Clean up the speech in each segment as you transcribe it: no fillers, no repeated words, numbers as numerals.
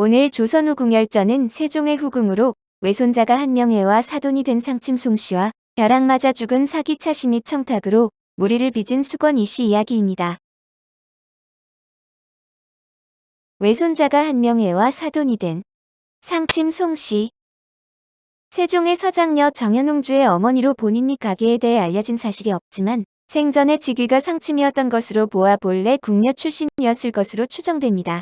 오늘 조선 후궁열전은 세종의 후궁으로 외손자가 한명회와 사돈이 된 상침 송씨와 벼락 맞아 죽은 사기 차씨 및 청탁으로 무리를 빚은 수건 이씨 이야기입니다. 외손자가 한명회와 사돈이 된 상침 송씨. 세종의 서장녀 정현웅주의 어머니로 본인이 가계에 대해 알려진 사실이 없지만 생전의 직위가 상침이었던 것으로 보아 본래 궁녀 출신이었을 것으로 추정됩니다.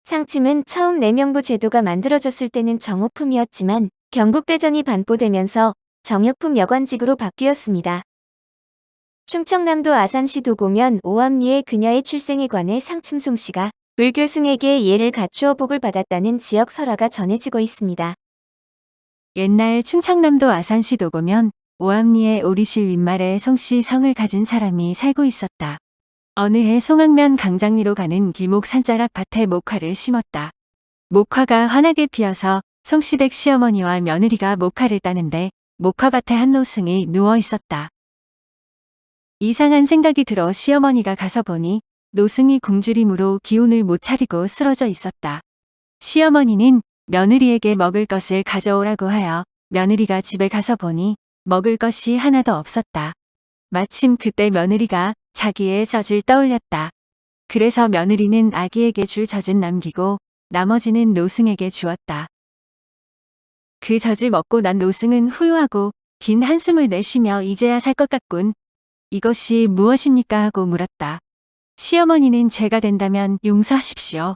상침은 처음 내명부 제도가 만들어졌을 때는 정호품이었지만 경국대전이 반포되면서 정혁품 여관직으로 바뀌었습니다. 충청남도 아산시 도고면 오암리에 그녀의 출생에 관해 상침 송씨가 불교승에게 예를 갖추어 복을 받았다는 지역 설화가 전해지고 있습니다. 옛날 충청남도 아산시 도고면 오암리에 오리실 윗말에 송씨 성을 가진 사람이 살고 있었다. 어느 해 송악면 강장리로 가는 길목 산자락 밭에 목화를 심었다. 목화가 환하게 피어서 송씨댁 시어머니와 며느리가 목화를 따는데 목화밭에 한 노승이 누워 있었다. 이상한 생각이 들어 시어머니가 가서 보니 노승이 굶주림으로 기운을 못 차리고 쓰러져 있었다. 시어머니는 며느리에게 먹을 것을 가져오라고 하여 며느리가 집에 가서 보니 먹을 것이 하나도 없었다. 마침 그때 며느리가 자기의 젖을 떠올렸다. 그래서 며느리는 아기에게 줄 젖은 남기고 나머지는 노승에게 주었다. 그 젖을 먹고 난 노승은 후유하고 긴 한숨을 내쉬며 이제야 살 것 같군. 이것이 무엇입니까? 하고 물었다. 시어머니는 죄가 된다면 용서하십시오.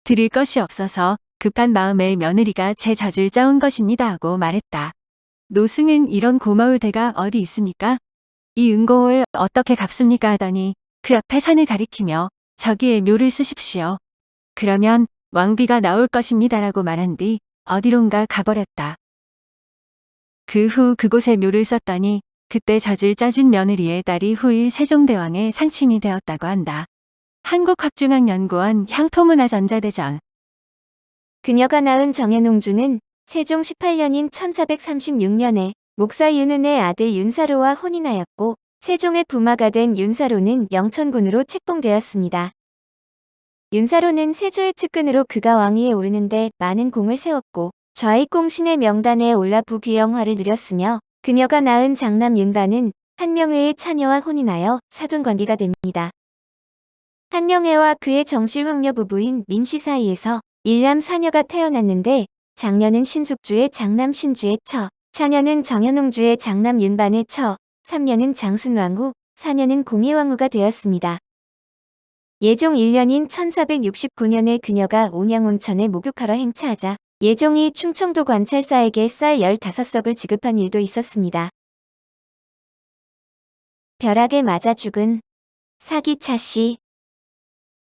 드릴 것이 없어서 급한 마음에 며느리가 제 젖을 짜온 것입니다. 하고 말했다. 노승은 이런 고마울 대가 어디 있습니까? 이 은공을 어떻게 갚습니까? 하더니 그 앞에 산을 가리키며 저기에 묘를 쓰십시오. 그러면 왕비가 나올 것입니다라고 말한 뒤 어디론가 가버렸다. 그 후 그곳에 묘를 썼더니 그때 젖을 짜준 며느리의 딸이 후일 세종대왕의 상침이 되었다고 한다. 한국학중앙연구원 향토문화전자대전. 그녀가 낳은 정현웅주는 세종 18년인 1436년에 목사 윤은의 아들 윤사로와 혼인하였고 세종의 부마가 된 윤사로는 영천군으로 책봉되었습니다. 윤사로는 세조의 측근으로 그가 왕위에 오르는데 많은功을 세웠고 좌익공신의 명단에 올라 부귀영화를 누렸으며 그녀가 낳은 장남 윤반은 한명회의 처녀와 혼인하여 사돈관계가 됩니다. 한명회와 그의 정실 황녀 부부인 민씨 사이에서 일남 사녀가 태어났는데 장녀는 신숙주의 장남 신주의 처, 차녀는 정현웅주의 장남 윤반의 처, 3년은 장순왕후, 4년은 공예왕후가 되었습니다. 예종 1년인 1469년에 그녀가 온양온천에 목욕하러 행차하자 예종이 충청도 관찰사에게 쌀 15석을 지급한 일도 있었습니다. 벼락에 맞아 죽은 사기 차씨.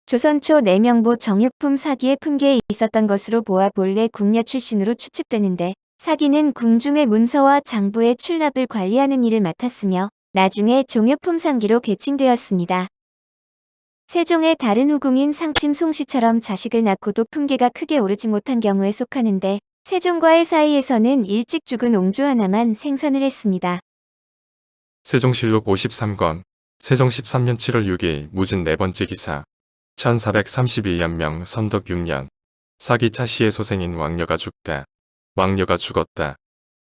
조선 초 내명부 정육품 사기의 품계에 있었던 것으로 보아 본래 궁녀 출신으로 추측되는데 사기는 궁중의 문서와 장부의 출납을 관리하는 일을 맡았으며 나중에 종육품 상기로 계칭되었습니다. 세종의 다른 후궁인 상침 송씨처럼 자식을 낳고도 품계가 크게 오르지 못한 경우에 속하는데 세종과의 사이에서는 일찍 죽은 옹주 하나만 생선을 했습니다. 세종실록 53권 세종 13년 7월 6일 무진 4번째 기사 1431년 명 선덕 6년 사기 차씨의 소생인 왕녀가 죽다. 왕녀가 죽었다.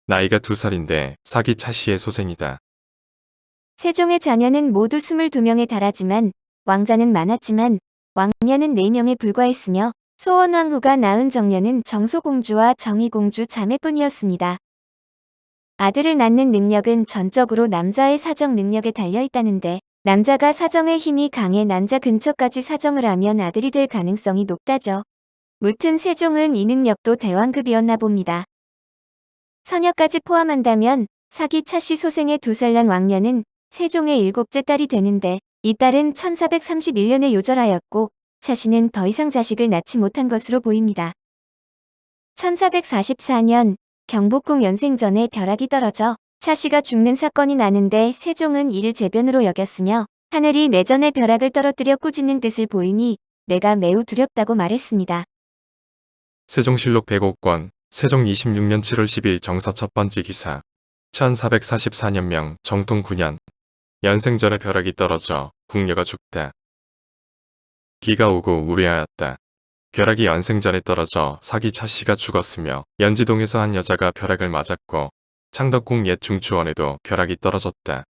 나이가 2살인데 사기 차씨의 소생이다. 세종의 자녀는 모두 22명에 달하지만 왕자는 많았지만 왕녀는 4명에 불과했으며 소원왕후가 낳은 정녀는 정소공주와 정희공주 자매뿐이었습니다. 아들을 낳는 능력은 전적으로 남자의 사정 능력에 달려있다는데 남자가 사정의 힘이 강해 난자 근처까지 사정을 하면 아들이 될 가능성이 높다죠. 무튼 세종은 이 능력도 대왕급이었나 봅니다. 서녀까지 포함한다면 사기 차씨 소생의 2살 난 왕녀는 세종의 7째 딸이 되는데 이 딸은 1431년에 요절하였고 차씨는 더 이상 자식을 낳지 못한 것으로 보입니다. 1444년 경복궁 연생전에 벼락이 떨어져 차씨가 죽는 사건이 나는데 세종은 이를 재변으로 여겼으며 하늘이 내전에 벼락을 떨어뜨려 꾸짖는 뜻을 보이니 내가 매우 두렵다고 말했습니다. 세종실록 105권 세종 26년 7월 10일 정서 첫 번째 기사 1444년 명 정통 9년 연생전에 벼락이 떨어져 궁녀가 죽다. 기가 오고 우려하였다. 벼락이 연생전에 떨어져 사기 차씨가 죽었으며 연지동에서 한 여자가 벼락을 맞았고 창덕궁 옛 중추원에도 벼락이 떨어졌다.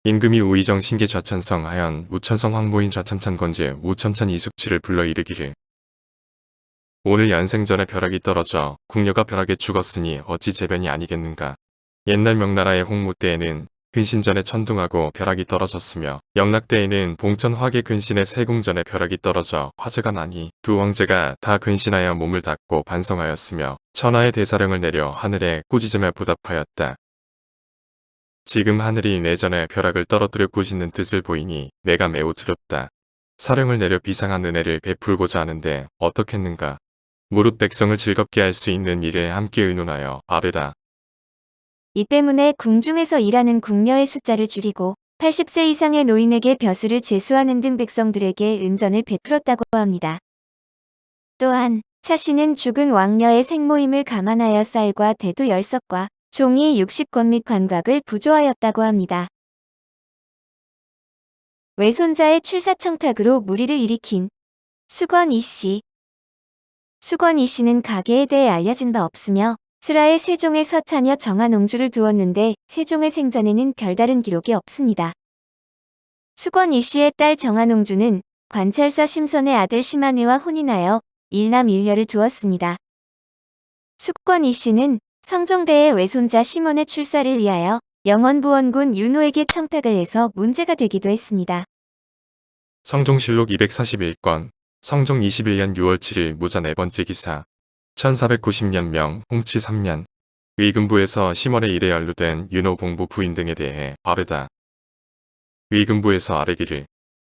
임금이 우의정 신계 좌천성 하연 우천성 황모인 좌첨찬 건제 우첨찬 이숙지를 불러 이르기를 오늘 연생전에 벼락이 떨어져 궁녀가 벼락에 죽었으니 어찌 재변이 아니겠는가. 옛날 명나라의 홍무 때에는 근신전에 천둥하고 벼락이 떨어졌으며 영락 때에는 봉천 화계 근신의 세궁전에 벼락이 떨어져 화재가 나니 두 황제가 다 근신하여 몸을 닦고 반성하였으며 천하의 대사령을 내려 하늘에 꾸짖으며 부답하였다. 지금 하늘이 내전에 벼락을 떨어뜨려 꾸짖는 뜻을 보이니 내가 매우 두렵다. 사령을 내려 비상한 은혜를 베풀고자 하는데 어떻겠는가. 무릇 백성을 즐겁게 할 수 있는 일에 함께 의논하여 아뢰라. 이 때문에 궁중에서 일하는 궁녀의 숫자를 줄이고 80세 이상의 노인에게 벼슬을 제수하는 등 백성들에게 은전을 베풀었다고 합니다. 또한 차씨는 죽은 왕녀의 생모임을 감안하여 쌀과 대두 10석과 종이 60권 및 관곽을 부조하였다고 합니다. 외손자의 출사청탁으로 무리를 일으킨 수건 이씨. 수건 이씨는 가계에 대해 알려진 바 없으며 슬하에 세종의 서차녀 정한옹주를 두었는데 세종의 생전에는 별다른 기록이 없습니다. 수건 이씨의 딸 정한옹주는 관찰사 심선의 아들 심한의와 혼인하여 일남 일녀를 두었습니다. 수건 이씨는 성종대의 외손자 심원의 출사를 위하여 영원부원군 윤호에게 청탁을 해서 문제가 되기도 했습니다. 성종실록 241권 성종 21년 6월 7일 무자 4번째 기사 1490년 홍치 3년 의금부에서 심원의 일에 연루된 윤호 봉부 부인 등에 대해 아뢰다. 의금부에서 아뢰기를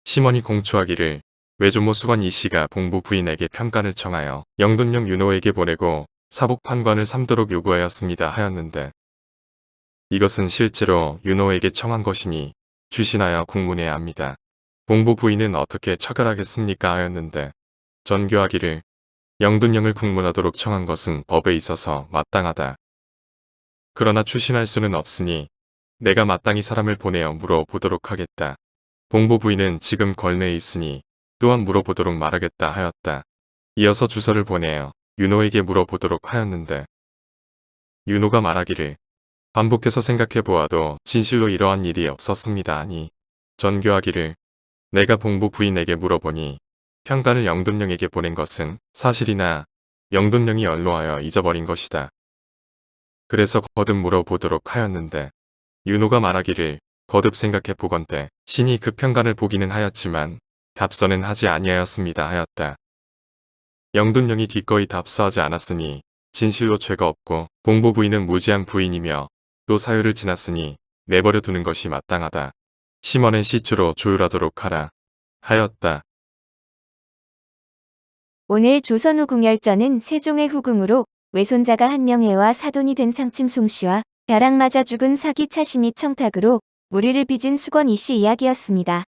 심원이 공초하기를 외조모 수건 이씨가 봉부 부인에게 평간을 청하여 영돈령 윤호에게 보내고 사복 판관을 삼도록 요구하였습니다 하였는데 이것은 실제로 윤호에게 청한 것이니 주신하여 국문해야 합니다. 봉부 부인은 어떻게 처결하겠습니까 하였는데 전교하기를 영돈령을 국문하도록 청한 것은 법에 있어서 마땅하다. 그러나 추신할 수는 없으니 내가 마땅히 사람을 보내어 물어보도록 하겠다. 봉부 부인은 지금 걸내에 있으니 또한 물어보도록 말하겠다 하였다. 이어서 주서를 보내어 윤호에게 물어보도록 하였는데 윤호가 말하기를 반복해서 생각해 보아도 진실로 이러한 일이 없었습니다 하니 전교하기를 내가 봉부 부인에게 물어보니 평간을 영돈령에게 보낸 것은 사실이나 영돈령이 연로하여 잊어버린 것이다. 그래서 거듭 물어보도록 하였는데 윤호가 말하기를 거듭 생각해 보건대 신이 그 평간을 보기는 하였지만 답서는 하지 아니하였습니다 하였다. 영돈령이 기꺼이 답서하지 않았으니 진실로 죄가 없고 봉부 부인은 무지한 부인이며 또 사유를 지났으니 내버려 두는 것이 마땅하다. 심원은 시초로 조율하도록 하라 하였다. 오늘 조선 후궁열전은 세종의 후궁으로 외손자가 한명회와 사돈이 된 상침 송씨와 벼락 맞아 죽은 사기 차씨 및 청탁으로 무리를 빚은 수건 이씨 이야기였습니다.